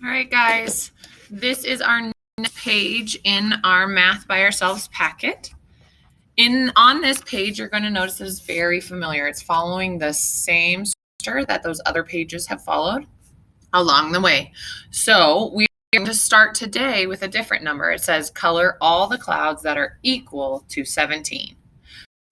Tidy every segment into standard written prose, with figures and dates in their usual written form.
All right, guys, this is our next page in our Math by Ourselves packet. On this page, you're going to notice it's very familiar. It's following the same structure that those other pages have followed along the way. So we're going to start today with a different number. It says color all the clouds that are equal to 17.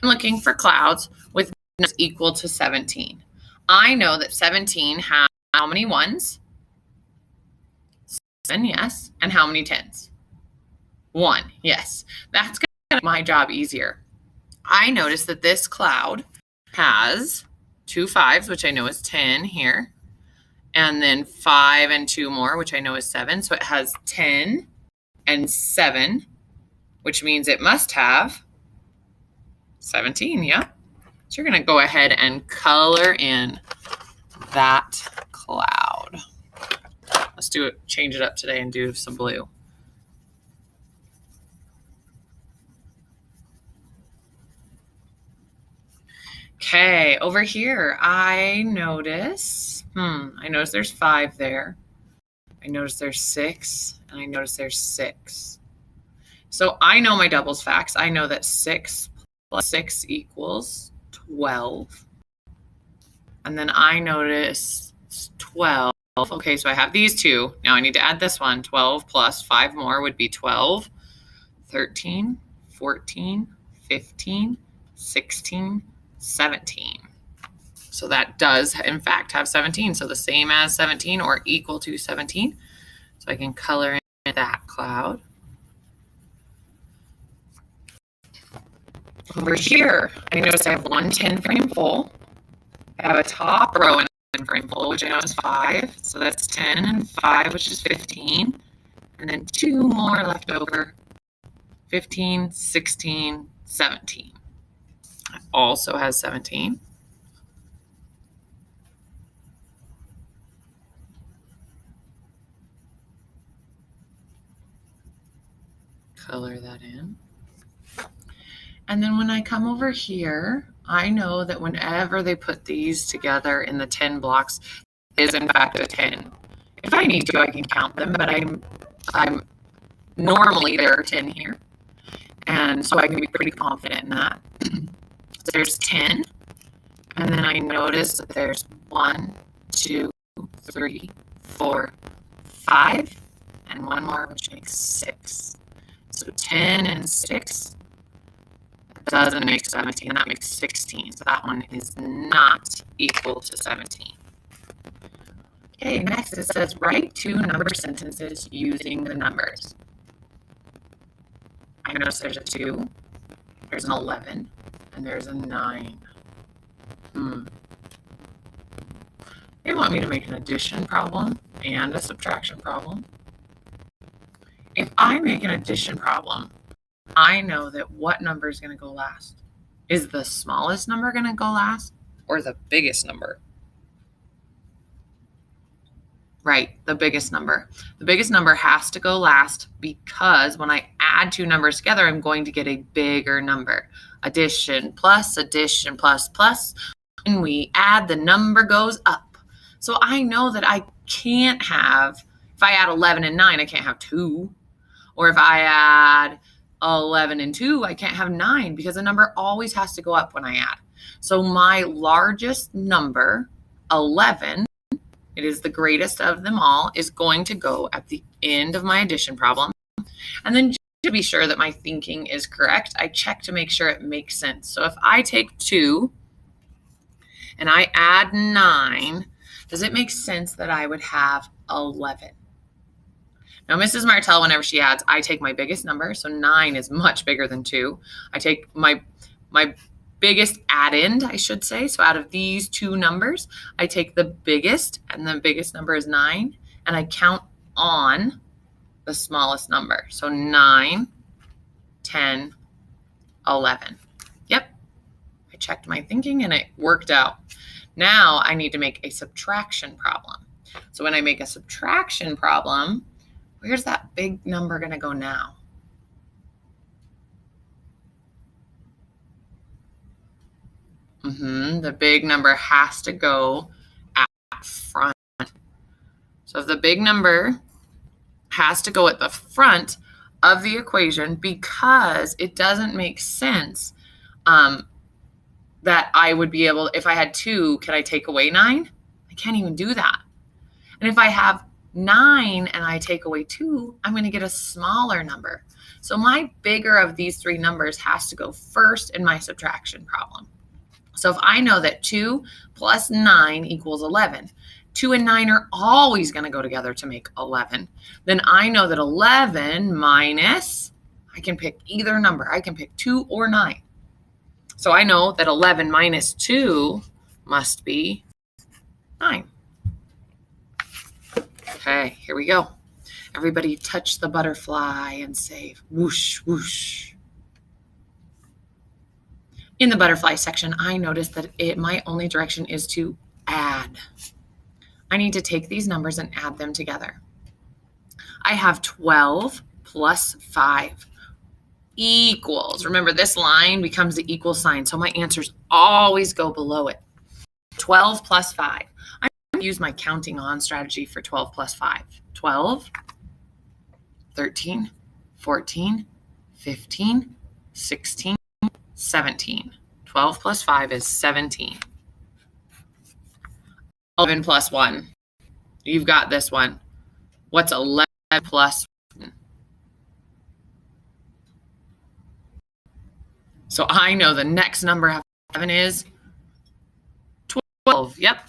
I'm looking for clouds with numbers equal to 17. I know that 17 has how many ones? 7, yes. And how many tens? 1, yes. That's going to make my job easier. I notice that this cloud has 2 5s, which I know is 10 here, and then 5 and 2 more, which I know is 7. So it has 10 and 7, which means it must have 17, yeah? So you're going to go ahead and color in that cloud. Let's change it up today and do some blue. Okay, over here, I notice there's 5 there. I notice there's 6, and I notice there's 6. So I know my doubles facts. I know that 6 plus 6 equals 12. And then I notice 12. Okay, so I have these two. Now I need to add this one. 12 plus 5 more would be 12, 13, 14, 15, 16, 17. So that does, in fact, have 17. So the same as 17 or equal to 17. So I can color in that cloud. Over here, I notice I have one 10 frame full. I have a top row and a 10 frame full, which I know is 5. So that's 10 and 5, which is 15. And then 2 more left over, 15, 16, 17. It also has 17. Color that in. And then when I come over here, I know that whenever they put these together in the 10 blocks, is in fact a 10. If I need to, I can count them, but I'm normally there are 10 here. And so I can be pretty confident in that. So there's 10. And then I notice that there's 1, 2, 3, 4, 5, and one more, which makes 6. So 10 and 6 doesn't make 17, that makes 16. So that one is not equal to 17. Okay, next it says write 2 number sentences using the numbers. I notice there's a 2, there's an 11, and there's a 9. They want me to make an addition problem and a subtraction problem. If I make an addition problem, I know that what number is going to go last. Is the smallest number going to go last or the biggest number? Right, the biggest number. The biggest number has to go last because when I add 2 numbers together, I'm going to get a bigger number. Addition plus plus. When we add, the number goes up. So I know that I can't have, if I add 11 and 9, I can't have 2. Or if I add 11 and 2, I can't have 9 because the number always has to go up when I add. So my largest number, 11, it is the greatest of them all, is going to go at the end of my addition problem. And then to be sure that my thinking is correct, I check to make sure it makes sense. So if I take 2 and I add 9, does it make sense that I would have 11? Now, Mrs. Martell, whenever she adds, I take my biggest number. So 9 is much bigger than 2. I take my biggest addend, I should say. So out of these 2 numbers, I take the biggest, and the biggest number is 9, and I count on the smallest number. So 9, 10, 11. Yep, I checked my thinking and it worked out. Now I need to make a subtraction problem. So when I make a subtraction problem, where's that big number going to go now? The big number has to go at front. So if the big number has to go at the front of the equation because it doesn't make sense that I would be able, if I had 2, can I take away 9? I can't even do that. And if I have 9 and I take away 2, I'm going to get a smaller number. So my bigger of these 3 numbers has to go first in my subtraction problem. So if I know that 2 plus 9 equals 11, 2 and 9 are always going to go together to make 11, then I know that 11 minus, I can pick either number. I can pick 2 or 9. So I know that 11 minus 2 must be 9. Okay, here we go. Everybody touch the butterfly and say whoosh, whoosh. In the butterfly section, I noticed that my only direction is to add. I need to take these numbers and add them together. I have 12 plus 5 equals. Remember, this line becomes the equal sign, so my answers always go below it. 12 plus 5. I'm going to use my counting on strategy for 12 plus 5. 12, 13, 14, 15, 16, 17. 12 plus 5 is 17. 11 plus 1. You've got this one. What's 11 plus 1? So I know the next number after 7 is 12. Yep.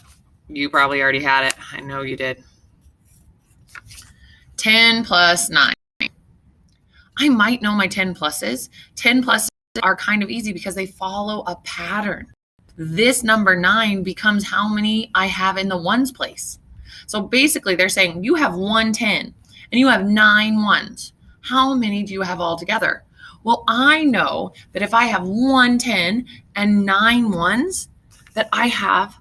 You probably already had it. I know you did. 10 plus 9. I might know my 10 pluses. 10 pluses are kind of easy because they follow a pattern. This number 9 becomes how many I have in the ones place. So basically they're saying you have 1 10 and you have 9 ones. How many do you have altogether? Well, I know that if I have 1 10 and 9 ones, that I have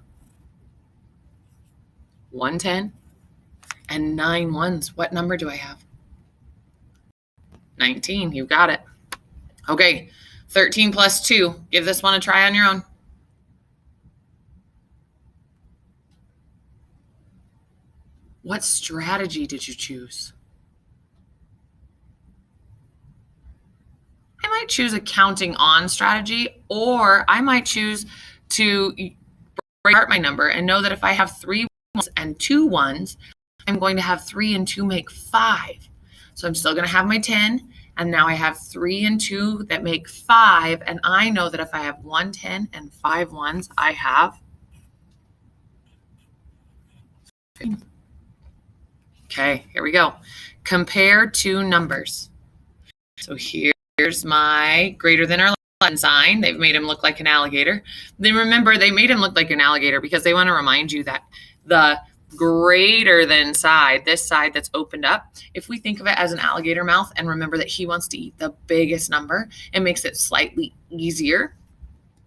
1 10 and 9 ones. What number do I have? 19. You got it. Okay, 13 plus 2. Give this one a try on your own. What strategy did you choose? I might choose a counting on strategy, or I might choose to break apart my number and know that if I have 3 ones and 2 ones, I'm going to have 3 and 2 make 5. So I'm still going to have my 10, and now I have 3 and 2 that make 5, and I know that if I have 1 10 and 5 ones, I have 15. Okay, here we go. Compare 2 numbers. So here's my greater than or less than sign. They've made him look like an alligator. Then remember, they made him look like an alligator because they want to remind you that the greater than side, this side that's opened up, if we think of it as an alligator mouth and remember that he wants to eat the biggest number, it makes it slightly easier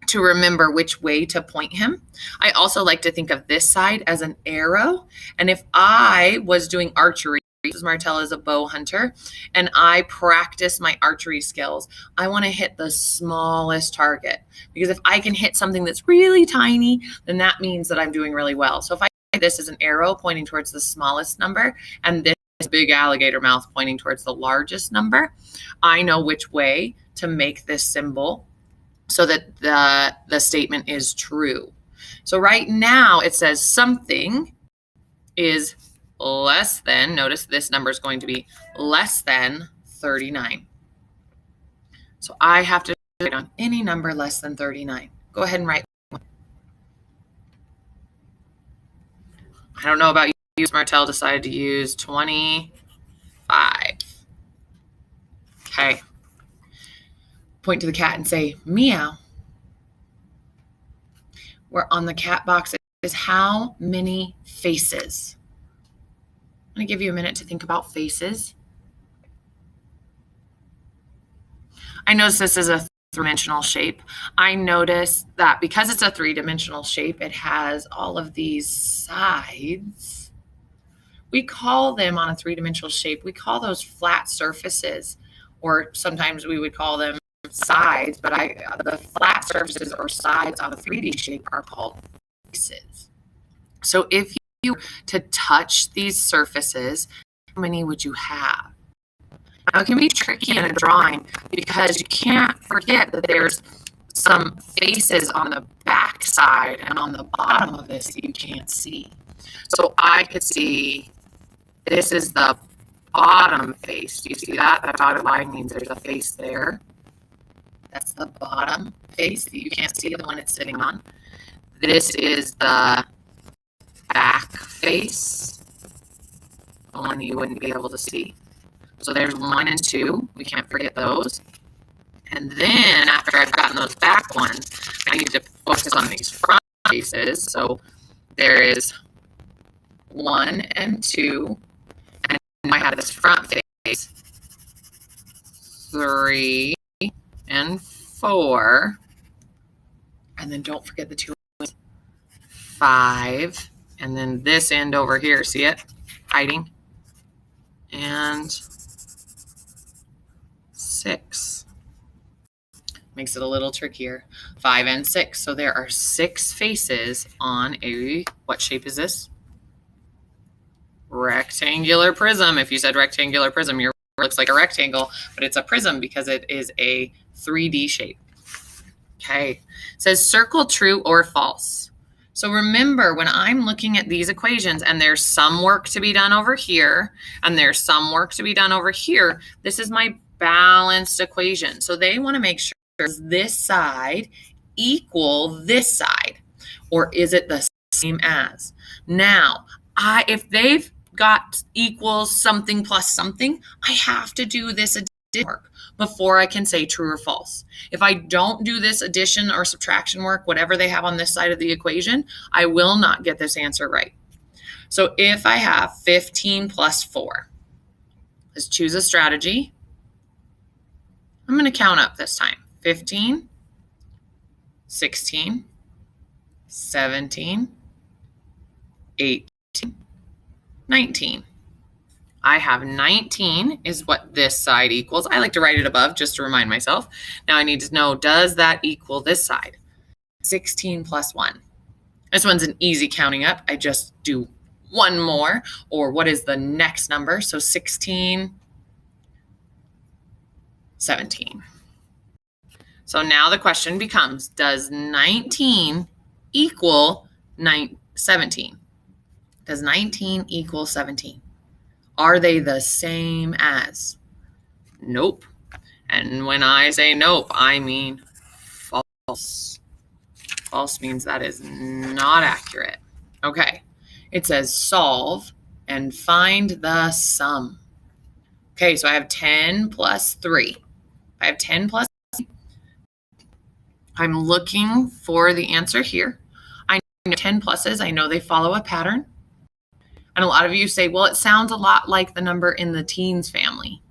to remember which way to point him. I also like to think of this side as an arrow. And if I was doing archery, because Martell is a bow hunter, and I practice my archery skills, I want to hit the smallest target. Because if I can hit something that's really tiny, then that means that I'm doing really well. So if I this is an arrow pointing towards the smallest number, and this big alligator mouth pointing towards the largest number, I know which way to make this symbol so that the statement is true. So right now it says something is less than, notice this number is going to be less than 39. So I have to write on any number less than 39. Go ahead and write. I don't know about you, Martell decided to use 25. Okay. Point to the cat and say, meow. Where on the cat box is how many faces? I'm going to give you a minute to think about faces. I notice this is a three-dimensional shape. I notice that because it's a three-dimensional shape, it has all of these sides. We call them on a three-dimensional shape, we call those flat surfaces, or sometimes we would call them sides, but the flat surfaces or sides on a 3D shape are called faces. So if you to touch these surfaces, how many would you have? Now, it can be tricky in a drawing because you can't forget that there's some faces on the back side and on the bottom of this that you can't see. So I could see this is the bottom face. Do you see that? That dotted line means there's a face there. That's the bottom face that you can't see, the one it's sitting on. This is the back face, the one that you wouldn't be able to see. So there's 1 and 2. We can't forget those. And then after I've gotten those back ones, I need to focus on these front faces. So there is 1 and 2. And I have this front face. 3 and 4. And then don't forget the 2. 5. And then this end over here, see it? Hiding. And 6. Makes it a little trickier. 5 and 6. So there are 6 faces on a, what shape is this? Rectangular prism. If you said rectangular prism, your looks like a rectangle, but it's a prism because it is a 3D shape. Okay. It says circle true or false. So remember, when I'm looking at these equations and there's some work to be done over here and there's some work to be done over here, this is my balanced equation. So they want to make sure, does this side equal this side? Or is it the same as? Now, if they've got equals something plus something, I have to do this addition work before I can say true or false. If I don't do this addition or subtraction work, whatever they have on this side of the equation, I will not get this answer right. So if I have 15 plus 4, let's choose a strategy. I'm going to count up this time. 15, 16, 17, 18, 19. I have 19 is what this side equals. I like to write it above just to remind myself. Now I need to know, does that equal this side? 16 plus 1. This one's an easy counting up. I just do one more, or what is the next number? So 16, 17. So now the question becomes, does 19 equal 17? Does 19 equal 17? Are they the same as? Nope. And when I say nope, I mean false. False means that is not accurate. Okay. It says solve and find the sum. Okay, so I have 10 plus 3. I have 10 plus 3. I'm looking for the answer here. I know 10 pluses. I know they follow a pattern. And a lot of you say, well, it sounds a lot like the number in the teens family.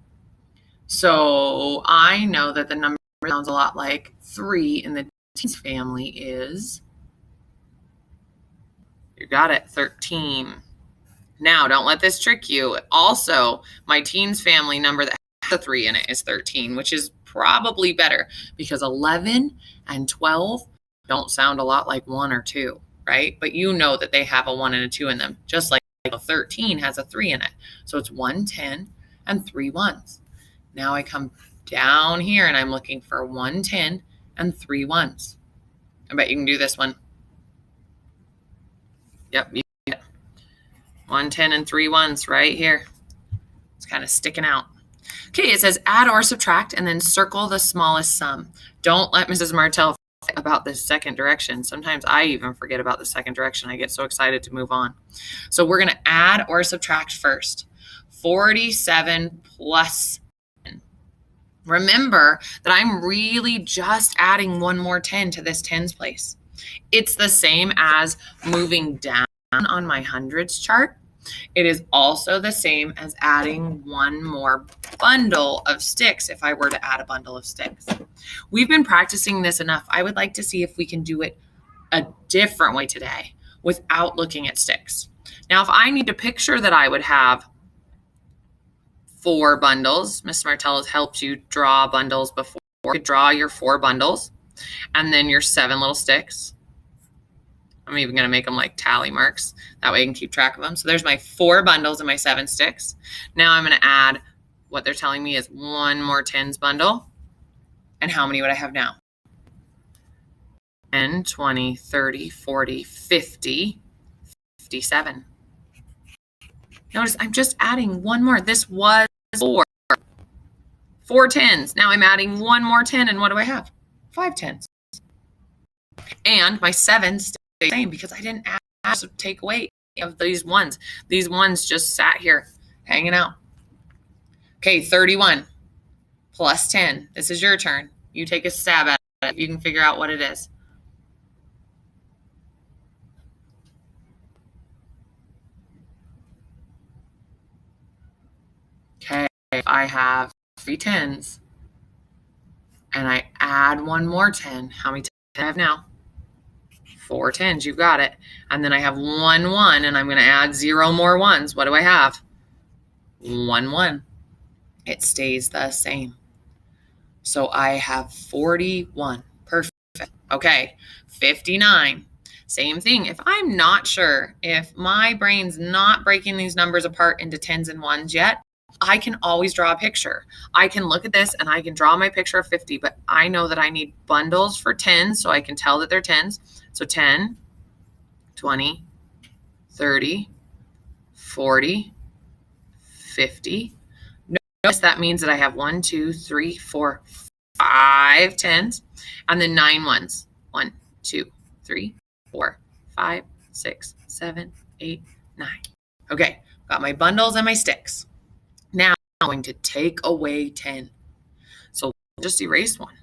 So I know that the number sounds a lot like 3 in the teens family is, you got it, 13. Now, don't let this trick you. Also, my teens family number that has a 3 in it is 13, which is probably better because 11 and 12 don't sound a lot like 1 or 2, right? But you know that they have a 1 and a 2 in them, just like 13 has a 3 in it. So it's 1 10 and 3 1s. Now I come down here and I'm looking for 1 10 and 3 1s. I bet you can do this one. Yep, you get 1 10 and 3 1s right here. It's kind of sticking out. Okay, it says add or subtract and then circle the smallest sum. Don't let Mrs. Martell forget about this second direction. Sometimes I even forget about the second direction. I get so excited to move on. So we're going to add or subtract first. 47 plus 10. Remember that I'm really just adding one more 10 to this tens place. It's the same as moving down on my hundreds chart. It is also the same as adding one more bundle of sticks if I were to add a bundle of sticks. We've been practicing this enough. I would like to see if we can do it a different way today without looking at sticks. Now, if I need to picture that I would have 4 bundles, Miss Martell has helped you draw bundles before. You could draw your 4 bundles and then your 7 little sticks. I'm even going to make them like tally marks. That way I can keep track of them. So there's my 4 bundles and my 7 sticks. Now I'm going to add what they're telling me is one more tens bundle. And how many would I have now? 10, 20, 30, 40, 50, 57. Notice I'm just adding one more. This was 4 tens. Now I'm adding one more 10. And what do I have? 5 tens. And my 7 stay the same because I didn't add to take away of these ones. These ones just sat here hanging out. Okay, 31 plus 10. This is your turn. You take a stab at it. You can figure out what it is. Okay, if I have 3 tens and I add one more 10, how many 10 do I have now? 4 tens, you've got it. And then I have 1 1, and I'm going to add 0 more ones. What do I have? 1 1. It stays the same. So I have 41. Perfect. Okay, 59. Same thing. If I'm not sure, if my brain's not breaking these numbers apart into tens and ones yet, I can always draw a picture. I can look at this and I can draw my picture of 50, but I know that I need bundles for 10, so I can tell that they're tens. So 10, 20, 30, 40, 50. Notice that means that I have 1, 2, 3, 4, 5 tens, and then 9 ones. 1, 2, 3, 4, 5, 6, 7, 8, 9. Okay, got my bundles and my sticks. Now I'm going to take away 10. So just erase one.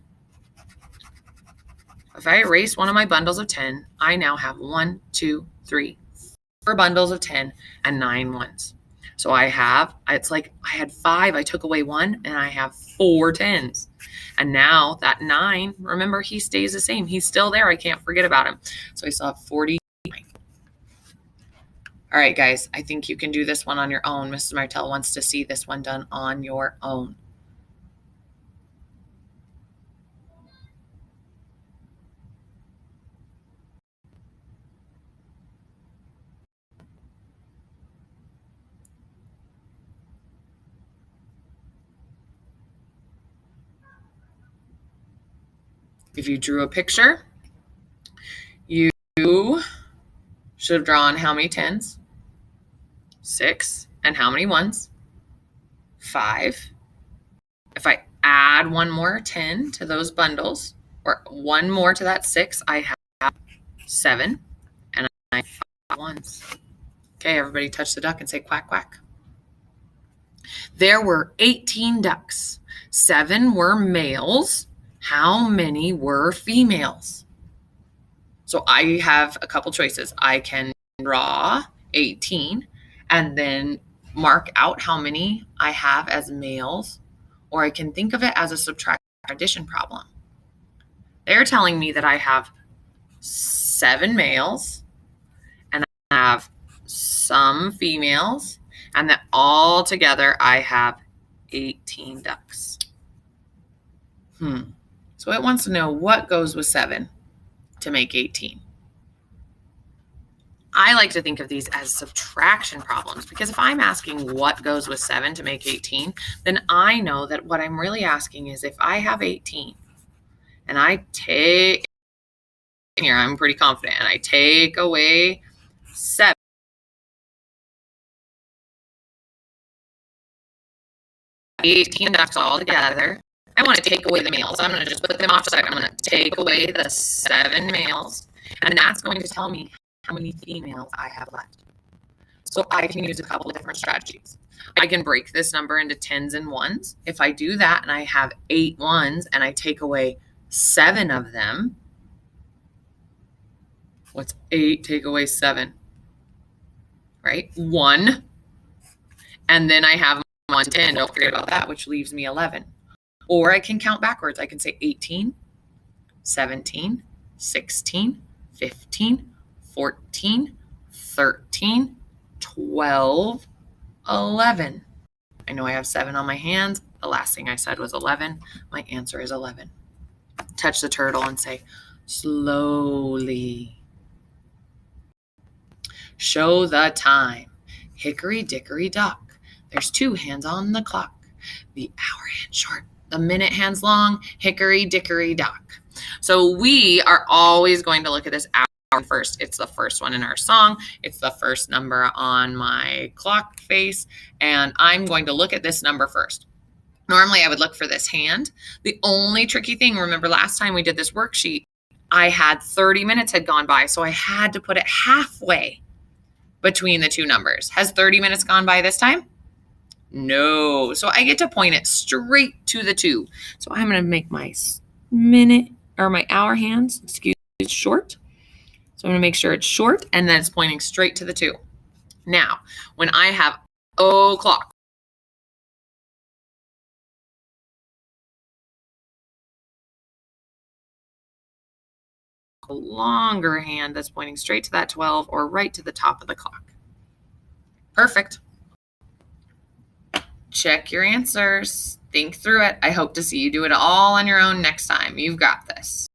If I erase one of my bundles of 10, I now have 1, 2, 3, 4 bundles of 10 and 9 ones. So I have, it's like I had 5, I took away 1, and I have 4 tens. And now that 9, remember, he stays the same. He's still there. I can't forget about him. So I still have 49. All right, guys, I think you can do this one on your own. Mrs. Martell wants to see this one done on your own. If you drew a picture, you should have drawn how many tens? 6. And how many ones? 5. If I add one more 10 to those bundles, or one more to that 6, I have 7. And I have 5 ones. Okay, everybody touch the duck and say quack, quack. There were 18 ducks. 7 were males. How many were females? So I have a couple choices. I can draw 18 and then mark out how many I have as males, or I can think of it as a subtraction addition problem. They're telling me that I have 7 males and I have some females, and that all together I have 18 ducks. So it wants to know what goes with 7 to make 18. I like to think of these as subtraction problems, because if I'm asking what goes with 7 to make 18, then I know that what I'm really asking is if I have 18 and I take, here I'm pretty confident, and I take away 7, 18 ducks all together. I want to take away the males. I'm going to just put them off to the side. I'm going to take away the 7 males, and that's going to tell me how many females I have left. So I can use a couple of different strategies. I can break this number into tens and ones. If I do that and I have 8 ones and I take away 7 of them, what's 8 take away 7? Right? 1. And then I have 1 to 10. Don't forget about that, which leaves me 11. Or I can count backwards. I can say 18, 17, 16, 15, 14, 13, 12, 11. I know I have 7 on my hands. The last thing I said was 11. My answer is 11. Touch the turtle and say, slowly. Show the time. Hickory dickory dock. There's 2 hands on the clock. The hour hand short, the minute hands long. Hickory dickory dock. So we are always going to look at this hour first. It's the first one in our song. It's the first number on my clock face. And I'm going to look at this number first. Normally, I would look for this hand. The only tricky thing, remember last time we did this worksheet, I had 30 minutes had gone by, so I had to put it halfway between the two numbers. Has 30 minutes gone by this time? No. So I get to point it straight to the 2. So I'm going to make my minute or my hour hands, short. So I'm going to make sure it's short, and then it's pointing straight to the 2. Now, when I have o'clock, a longer hand that's pointing straight to that 12 or right to the top of the clock. Perfect. Check your answers. Think through it. I hope to see you do it all on your own next time. You've got this.